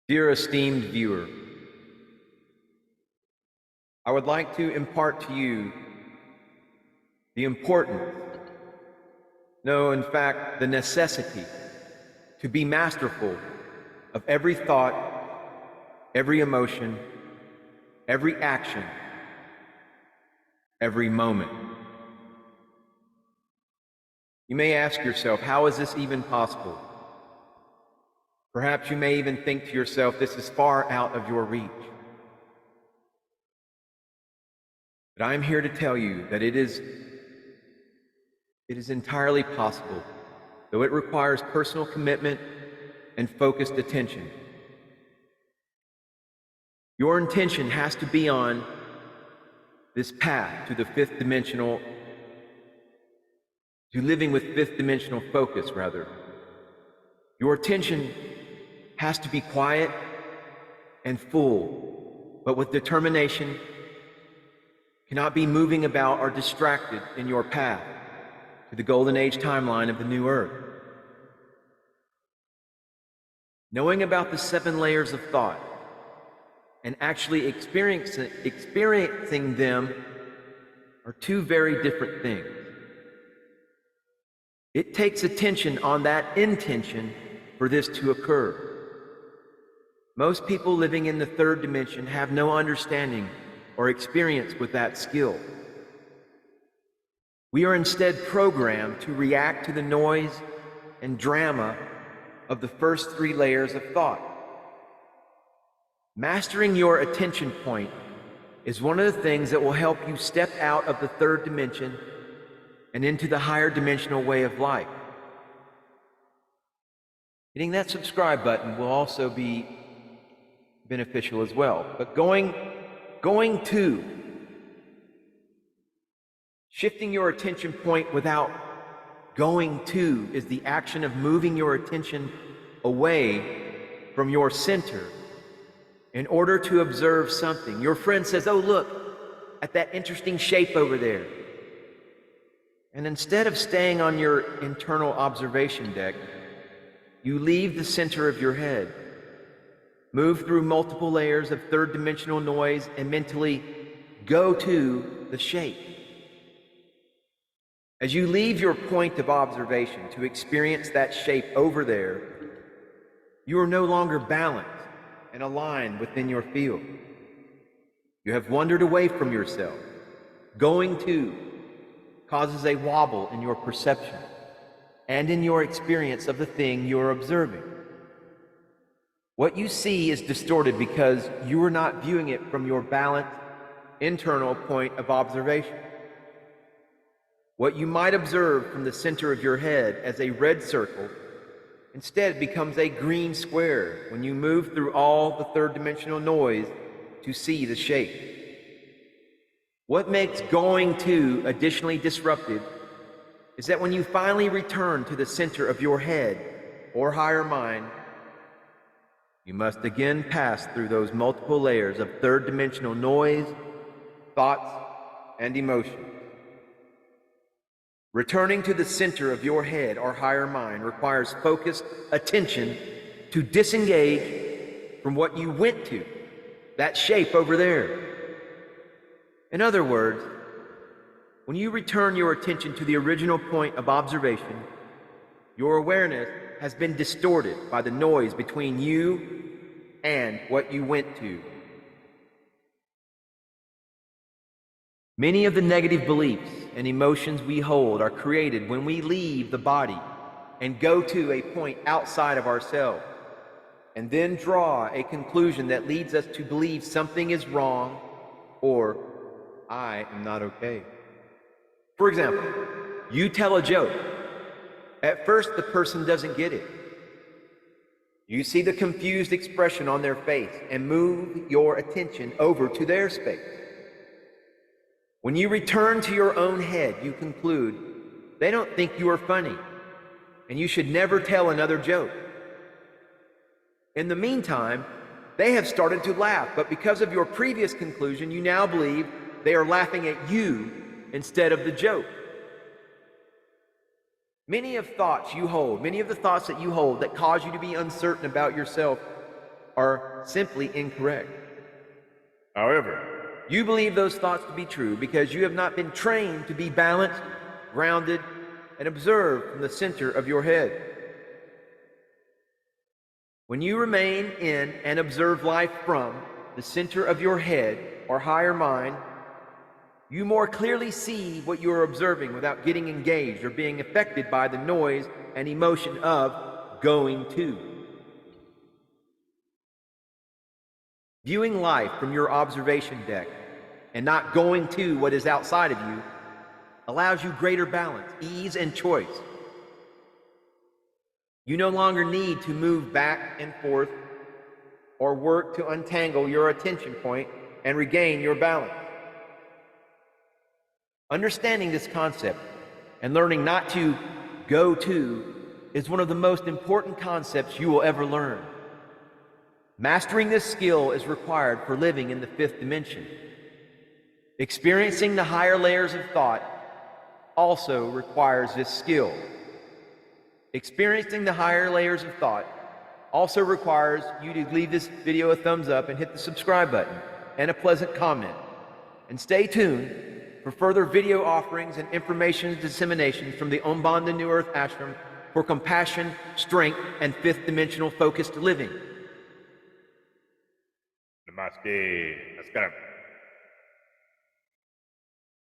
Dear esteemed viewer, I would like to impart to you the importance, no, in fact, the necessity to be masterful of every thought, every emotion, every action, every moment. You may ask yourself, how is this even possible? Perhaps you may even think to yourself, this is far out of your reach. But I'm here to tell you that it is entirely possible, though it requires personal commitment and focused attention. Your intention has to be on this path to living with fifth dimensional focus, rather. Your attention has to be quiet and full, but with determination, cannot be moving about or distracted in your path to the golden age timeline of the new earth. Knowing about the 7 layers of thought and actually experiencing them are two very different things. It takes attention on that intention for this to occur. Most people living in the 3rd dimension have no understanding or experience with that skill. We are instead programmed to react to the noise and drama of the first 3 layers of thought. Mastering your attention point is one of the things that will help you step out of the 3rd dimension and into the higher dimensional way of life. Hitting that subscribe button will also be beneficial as well. But shifting your attention point without going to is the action of moving your attention away from your center in order to observe something. Your friend says, "Oh, look at that interesting shape over there." And instead of staying on your internal observation deck, you leave the center of your head, move through multiple layers of 3rd dimensional noise, and mentally go to the shape. As you leave your point of observation to experience that shape over there, you are no longer balanced and aligned within your field. You have wandered away from yourself. Going to causes a wobble in your perception and in your experience of the thing you're observing. What you see is distorted because you are not viewing it from your balanced, internal point of observation. What you might observe from the center of your head as a red circle instead becomes a green square when you move through all the 3rd dimensional noise to see the shape. What makes going to additionally disruptive is that when you finally return to the center of your head or higher mind, you must again pass through those multiple layers of 3rd dimensional noise, thoughts, and emotions. Returning to the center of your head or higher mind requires focused attention to disengage from what you went to, that shape over there. In other words, when you return your attention to the original point of observation, your awareness has been distorted by the noise between you and what you went to. Many of the negative beliefs and emotions we hold are created when we leave the body and go to a point outside of ourselves, and then draw a conclusion that leads us to believe something is wrong or I am not okay. For example, you tell a joke. At first, the person doesn't get it. You see the confused expression on their face and move your attention over to their space. When you return to your own head, you conclude they don't think you are funny, and you should never tell another joke. In the meantime, they have started to laugh, but because of your previous conclusion, you now believe they are laughing at you instead of the joke. Many of the thoughts that you hold that cause you to be uncertain about yourself are simply incorrect. However, You believe those thoughts to be true because you have not been trained to be balanced, grounded, and observe from the center of your head. When you remain in and observe life from the center of your head or higher mind, you more clearly see what you are observing without getting engaged or being affected by the noise and emotion of going to. Viewing life from your observation deck and not going to what is outside of you allows you greater balance, ease, and choice. You no longer need to move back and forth or work to untangle your attention point and regain your balance. Understanding this concept and learning not to go to is one of the most important concepts you will ever learn. Mastering this skill is required for living in the fifth dimension. Experiencing the higher layers of thought also requires this skill. Experiencing the higher layers of thought also requires you to leave this video a thumbs up and hit the subscribe button and a pleasant comment. And stay tuned for further video offerings and information dissemination from the Om Banda New Earth Ashram for compassion, strength, and fifth dimensional focused living. Namaste. Namaskaram.